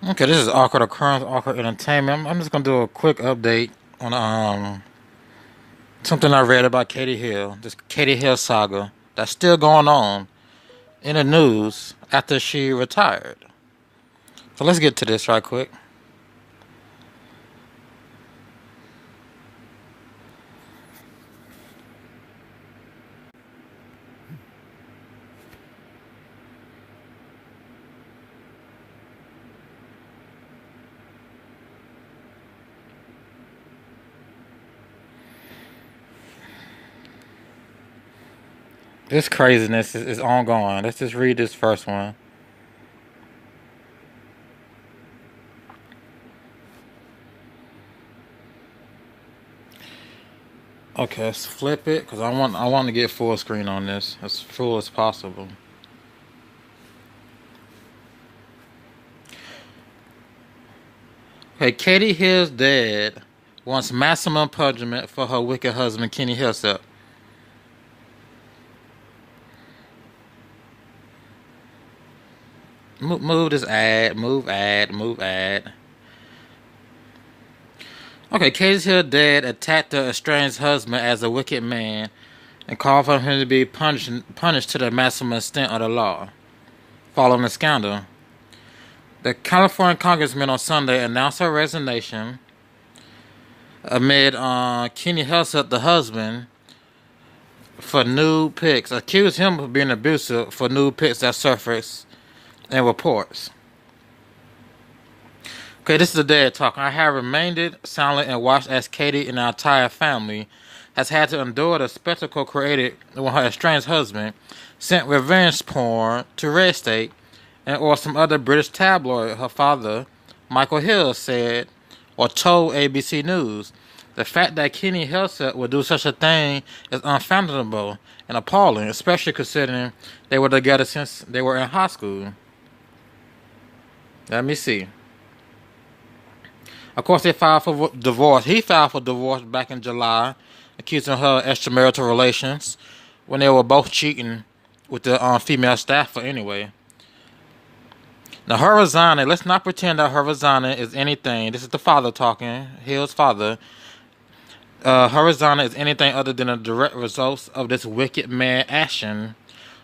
Okay, this is awkward occurrence, awkward entertainment. I'm just gonna do a quick update on something I read about KatieHill, this KatieHill saga that's still going on in the news after she retired. So let's get to this right quick. This craziness is ongoing. Let's just read this first one. Okay, let's flip it because I want to get full screen on this as full as possible. Okay, Katie Hill's dad wants maximum punishment for her wicked husband Kenny Helsep. Move this ad, move ad. Okay, Katie Hill's dad attacked her estranged husband as a wicked man and called for him to be punished to the maximum extent of the law. Following the scandal, the California congressman on Sunday announced her resignation amid Kenny Helsep, the husband, for nude pics, accused him of being abusive for nude pics that surfaced in reports. Okay, this is the dad talking. I have remained silent and watched as Katie and our entire family has had to endure the spectacle created when her estranged husband sent revenge porn to Red State and or some other British tabloid, her father, Michael Hill, said or told ABC News. The fact that Kenny Helsep would do such a thing is unfathomable and appalling, especially considering they were together since they were in high school. Let me see. Of course, they filed for divorce. He filed for divorce back in July, accusing her of extramarital relations when they were both cheating with the female staffer anyway. Now, her resigning, let's not pretend that her resigning is anything. This is the father talking, Hill's father. Her resigning is anything other than a direct result of this wicked man action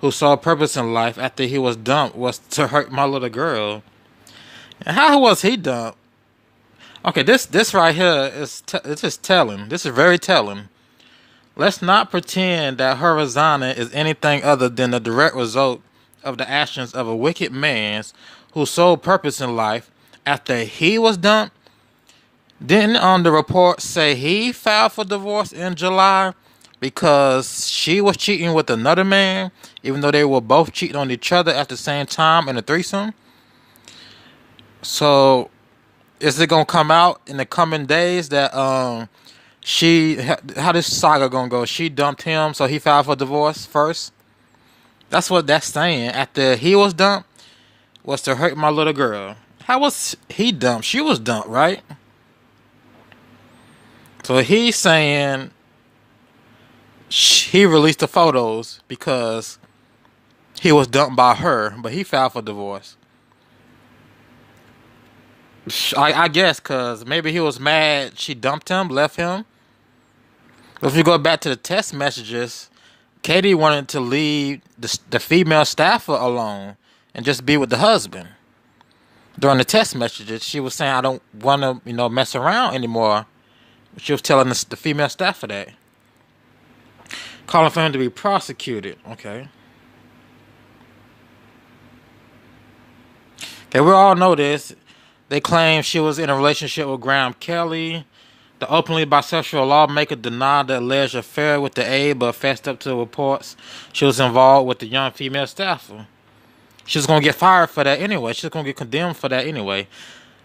whose sole purpose in life after he was dumped was to hurt my little girl. And how was he dumped? Okay, this right here it's just telling. This is very telling. Let's not pretend that her resigning is anything other than the direct result of the actions of a wicked man whose sole purpose in life, after he was dumped, didn't the report say he filed for divorce in July because she was cheating with another man, even though they were both cheating on each other at the same time in a threesome? So is it gonna come out in the coming days that how this saga gonna go? She dumped him, so he filed for divorce first. That's what that's saying. After he was dumped, was to hurt my little girl. How was he dumped? She was dumped, right? So he's saying he released the photos because he was dumped by her, but he filed for divorce. I guess because maybe he was mad she dumped him, left him. But if you go back to the text messages, Katie wanted to leave the female staffer alone and just be with the husband. During the text messages, she was saying, "I don't want to, mess around anymore." She was telling the female staffer that, calling for him to be prosecuted. Okay. Okay, we all know this. They claim she was in a relationship with Graham Kelly. The openly bisexual lawmaker denied the alleged affair with the aide, but fessed up to reports she was involved with the young female staffer. She's going to get fired for that anyway. She's going to get condemned for that anyway.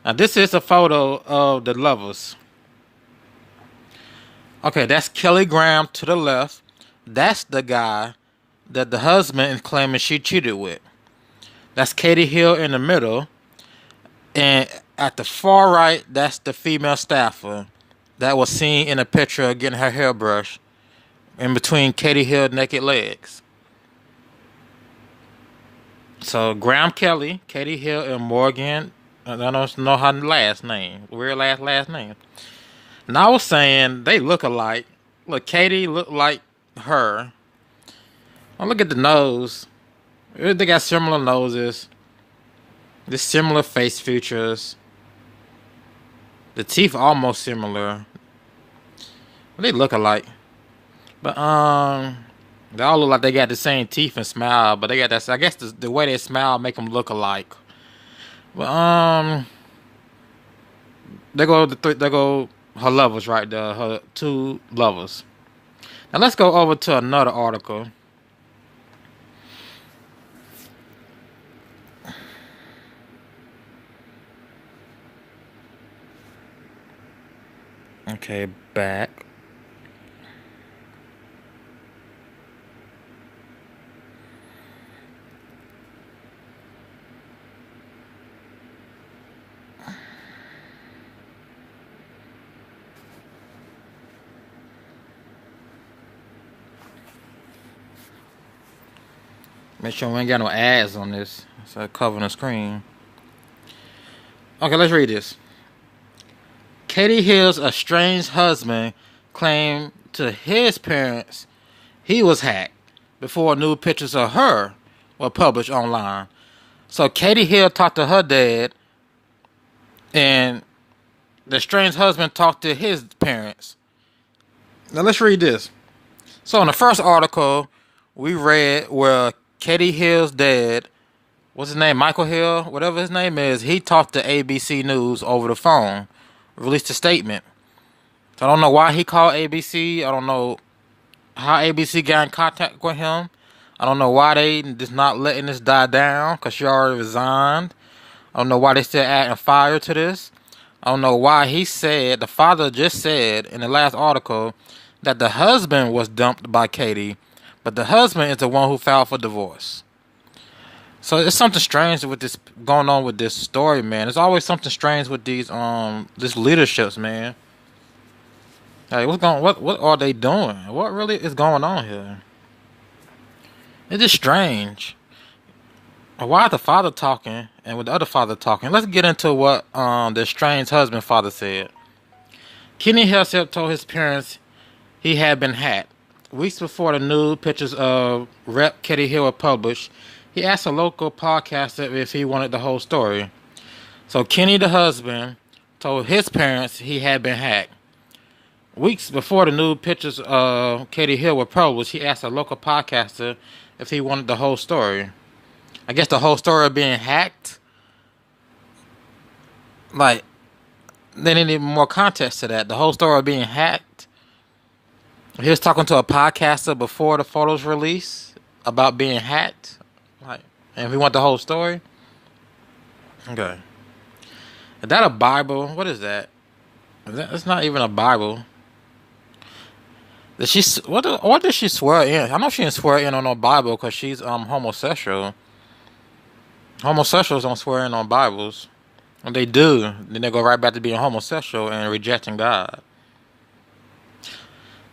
Now, this is a photo of the lovers. Okay, that's Kelly Graham to the left. That's the guy that the husband is claiming she cheated with. That's KatieHill in the middle. And at the far right, that's the female staffer that was seen in a picture getting her hair brushed in between KatieHill's naked legs. So Graham Kelly, KatieHill, and Morgan I don't know her last name. Weird last name. And I was saying they look alike. Look, Katie look like her. Oh, look at the nose. They got similar noses. The similar face features. The teeth almost similar. They look alike. But they all look like they got the same teeth and smile. But they got that. I guess the way they smile make them look alike. But they go her lovers right there. Her two lovers. Now let's go over to another article. Okay, back. Make sure we ain't got no ads on this. So covering the screen. Okay, let's read this. KatieHill's estranged husband claimed to his parents he was hacked before new pictures of her were published online. So KatieHill talked to her dad, and the estranged husband talked to his parents. Now let's read this. So in the first article, we read where KatieHill's dad, what's his name, Michael Hill, whatever his name is, he talked to ABC News over the phone, released a statement. So I don't know why he called ABC. I don't know how ABC got in contact with him. I don't know why they just not letting this die down, because she already resigned. I don't know why they still adding fire to this. I don't know why he said, the father just said in the last article that the husband was dumped by Katie, but the husband is the one who filed for divorce. So it's something strange with this going on with this story, man. There's always something strange with these this leaderships, man. Like what are they doing? What really is going on here? It's just strange. Why is the father talking and with the other father talking? Let's get into what the estranged husband father said. Kenny Heslep told his parents he had been hacked. Weeks before the new pictures of Rep. KatieHill were published, he asked a local podcaster if he wanted the whole story. So Kenny, the husband, told his parents he had been hacked. Weeks before the new pictures of KatieHill were published, he asked a local podcaster if he wanted the whole story. I guess the whole story of being hacked. Like, they didn't need more context to that. The whole story of being hacked. He was talking to a podcaster before the photos released about being hacked. Like, and if we want the whole story. Okay. Is that a Bible? What is that? It's not even a Bible. What did she swear in? I know she didn't swear in on no Bible because she's homosexual. Homosexuals don't swear in on Bibles. When they do, then they go right back to being homosexual and rejecting God.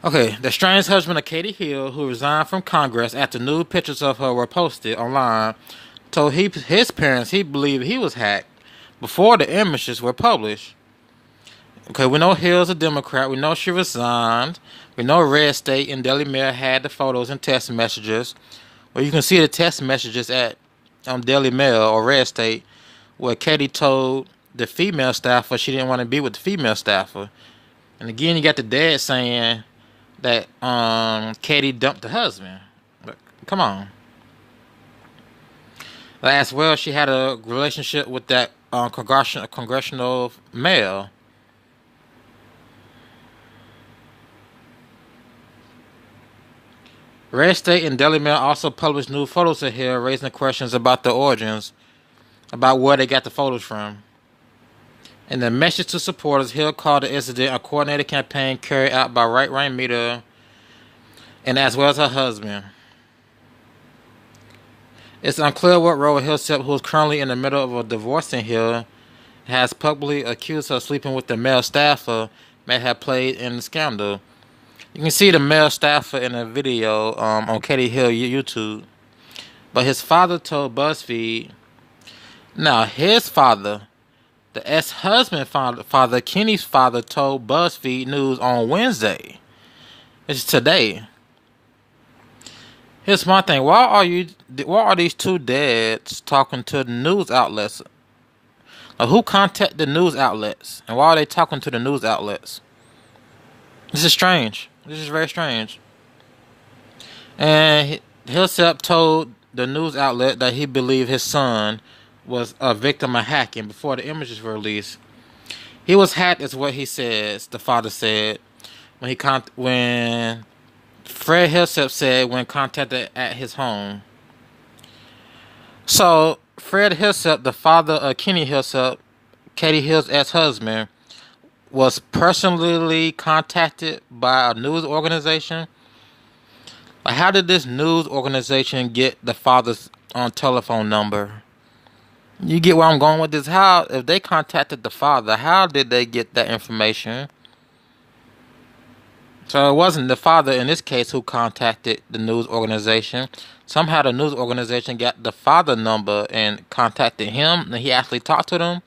Okay, the estranged husband of KatieHill, who resigned from Congress after new pictures of her were posted online, told his parents he believed he was hacked before the images were published. Okay, we know Hill's a Democrat. We know she resigned. We know Red State and Daily Mail had the photos and text messages. Well, you can see the text messages at Daily Mail or Red State where Katie told the female staffer she didn't want to be with the female staffer. And again, you got the dad saying that Katie dumped the husband. But, come on. As well, she had a relationship with that congressional male. Red State and Daily Mail also published new photos of Hill, raising questions about the origins, about where they got the photos from. In the message to supporters, Hill called the incident a coordinated campaign carried out by right-wing media and as well as her husband. It's unclear what role Helsep, who is currently in the middle of a divorcing Hill, has publicly accused her of sleeping with the male staffer, may have played in the scandal. You can see the male staffer in a video on KatieHill YouTube. But his father told BuzzFeed, now his father The ex-husband, Father Kenny's father, told BuzzFeed News on Wednesday. It's today. Here's my thing. Why are these two dads talking to the news outlets? Like, who contacted the news outlets? And why are they talking to the news outlets? This is strange. This is very strange. And Heslep told the news outlet that he believed his son was a victim of hacking before the images were released. He was hacked, is what he says. The father said when Fred Heslep said when contacted at his home. So Fred Heslep, the father of Kenny Heslep, KatieHill's ex-husband, was personally contacted by a news organization. Like, how did this news organization get the father's telephone number? You get where I'm going with this? How, if they contacted the father, how did they get that information? So it wasn't the father in this case who contacted the news organization. Somehow the news organization got the father number and contacted him, and he actually talked to them.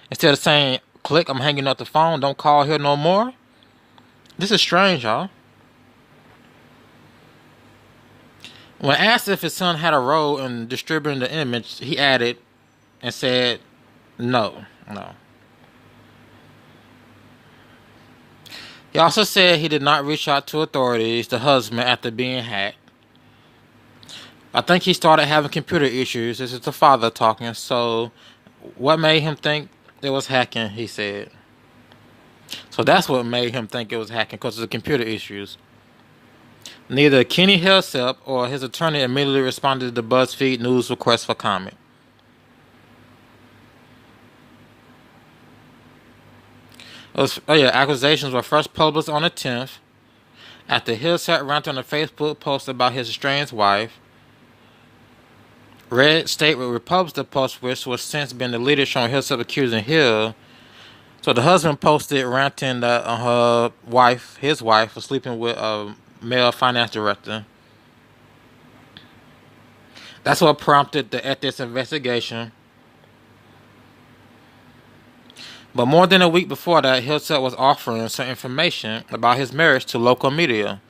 Instead of saying, click, I'm hanging up the phone, don't call here no more. This is strange, y'all. When asked if his son had a role in distributing the image, he added and said, no. He also said he did not reach out to authorities, the husband, after being hacked. I think he started having computer issues. This is the father talking. So what made him think it was hacking, he said. So that's what made him think it was hacking, because of the computer issues. Neither Kenny Heslep or his attorney immediately responded to the BuzzFeed News request for comment. Accusations were first published on the 10th after Heslep ranted on a Facebook post about his estranged wife. Red State republished the post, which was since been deleted, showing Heslep accusing Hill. So the husband posted ranting that his wife, was sleeping with a male finance director. That's what prompted the ethics investigation. But more than a week before that, Heslep was offering some information about his marriage to local media.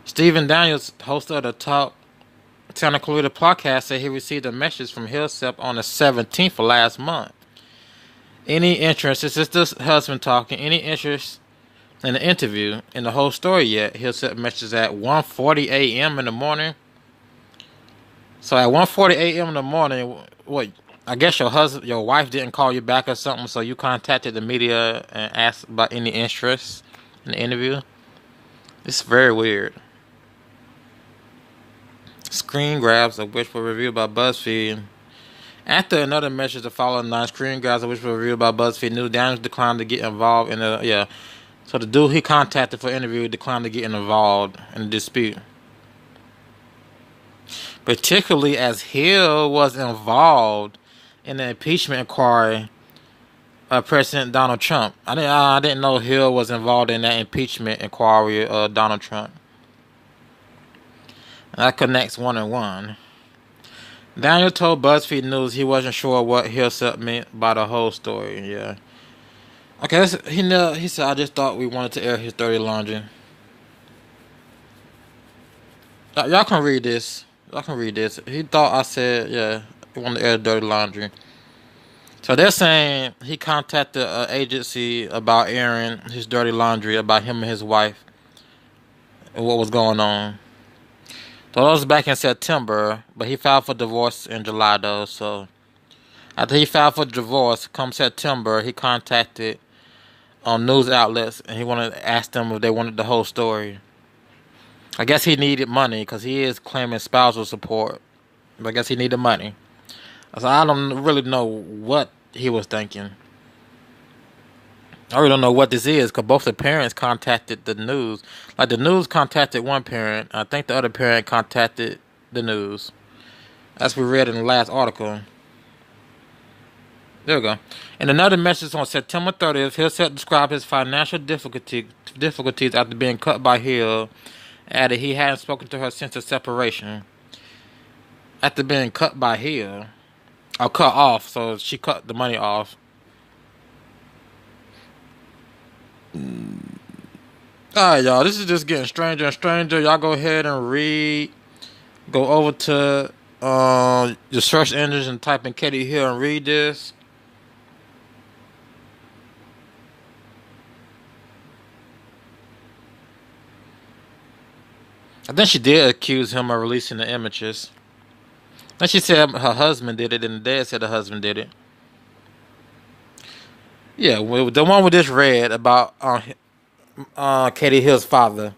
Stephen Daniels, host of the Talk Santa Clarita podcast, said he received a message from Heslep on the 17th of last month. Any interest, this is the husband talking, any interest in the interview and the whole story yet? Heslep messages at 1:40 a.m. in the morning. So at 1:40 a.m. in the morning, what? I guess your wife didn't call you back or something, so you contacted the media and asked about any interest in the interview. It's very weird. Screen grabs of which were reviewed by BuzzFeed. After another message the following night, screen grabs of which were reviewed by BuzzFeed News, Daniels declined to get involved in the So the dude he contacted for interview declined to get involved in the dispute. Particularly as Hill was involved in the impeachment inquiry of President Donald Trump. I didn't know Hill was involved in that impeachment inquiry of Donald Trump. That connects one and one. Daniel told BuzzFeed News he wasn't sure what Heslep meant by the whole story. Yeah. Okay, he said, I just thought we wanted to air his dirty laundry. Y'all can read this. He thought I said, he wanted to air dirty laundry. So they're saying he contacted an agency about airing his dirty laundry about him and his wife and what was going on. So that was back in September, but he filed for divorce in July though. So after he filed for divorce, come September, he contacted news outlets and he wanted to ask them if they wanted the whole story. I guess he needed money because he is claiming spousal support. But I guess he needed money. So I don't really know what he was thinking. I really don't know what this is because both the parents contacted the news. Like the news contacted one parent. I think the other parent contacted the news. As we read in the last article. There we go. In another message on September 30th, Heslep described his financial difficulties after being cut by Hill. Added he hadn't spoken to her since the separation. After being cut by Hill. Or cut off, so she cut the money off. Alright, y'all. This is just getting stranger and stranger. Y'all go ahead and read. Go over to your search engines and type in KatieHill and read this. I think she did accuse him of releasing the images. And she said her husband did it, and the dad said the husband did it. Yeah, the one we just read about KatieHill's father.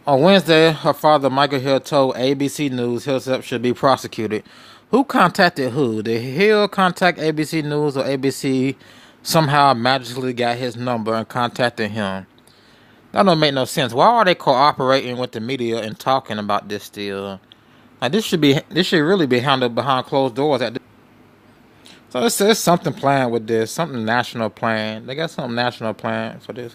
On Wednesday, her father, Michael Hill, told ABC News Helsep should be prosecuted. Who contacted who? Did Hill contact ABC News, or ABC somehow magically got his number and contacted him? That don't make no sense. Why are they cooperating with the media and talking about this still? Like, this should really be handled behind closed doors. So it's something planned with this, something national planned. They got something national planned for this.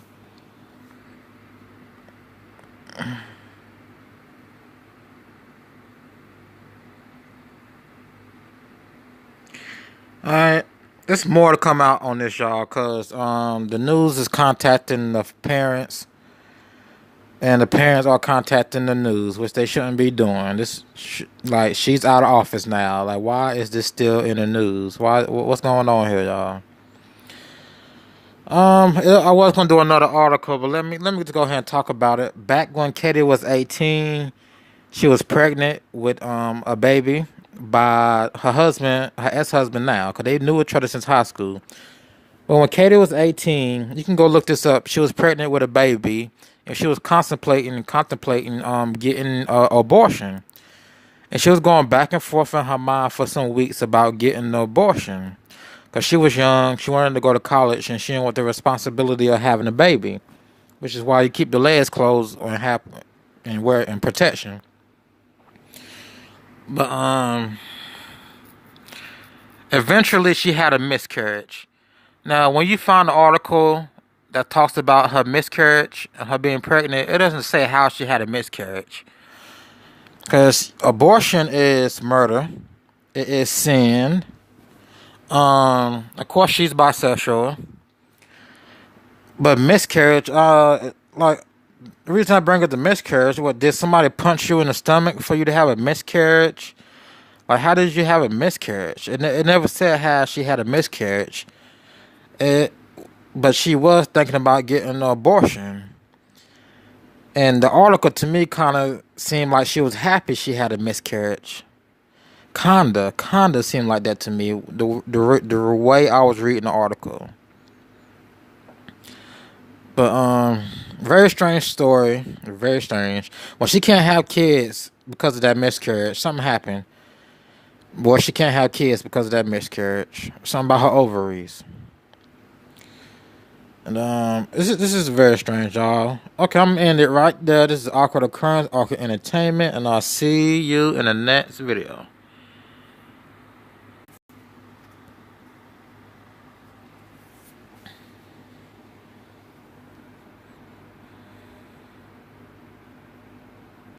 Alright, there's more to come out on this, y'all, because the news is contacting the parents, and the parents are contacting the news, which they shouldn't be doing. Like, she's out of office now. Like, why is this still in the news? What's going on here, y'all? I was gonna do another article, but let me just go ahead and talk about it. Back when Katie was 18, she was pregnant with a baby by her husband, her ex-husband now, because they knew each other since high school. But when Katie was 18, you can go look this up. She was pregnant with a baby, and she was contemplating getting an abortion. And she was going back and forth in her mind for some weeks about getting an abortion. Because she was young, she wanted to go to college, and she didn't want the responsibility of having a baby. Which is why you keep the legs closed and wear in protection. But eventually she had a miscarriage. Now, when you find the article that talks about her miscarriage and her being pregnant, it doesn't say how she had a miscarriage. Because abortion is murder. It is sin. Of course, she's bisexual. But miscarriage, like, the reason I bring up the miscarriage, what, did somebody punch you in the stomach for you to have a miscarriage? Like, how did you have a miscarriage? It never said how she had a miscarriage. But she was thinking about getting an abortion. And the article to me kind of seemed like she was happy she had a miscarriage. Kinda seemed like that to me. The way I was reading the article. But very strange story. Very strange. Well, she can't have kids because of that miscarriage. Something happened. Boy, she can't have kids because of that miscarriage. Something about her ovaries. And this is very strange, y'all. Okay, I'm gonna end it right there. This is Awkward Occurrence, Awkward Entertainment, and I'll see you in the next video.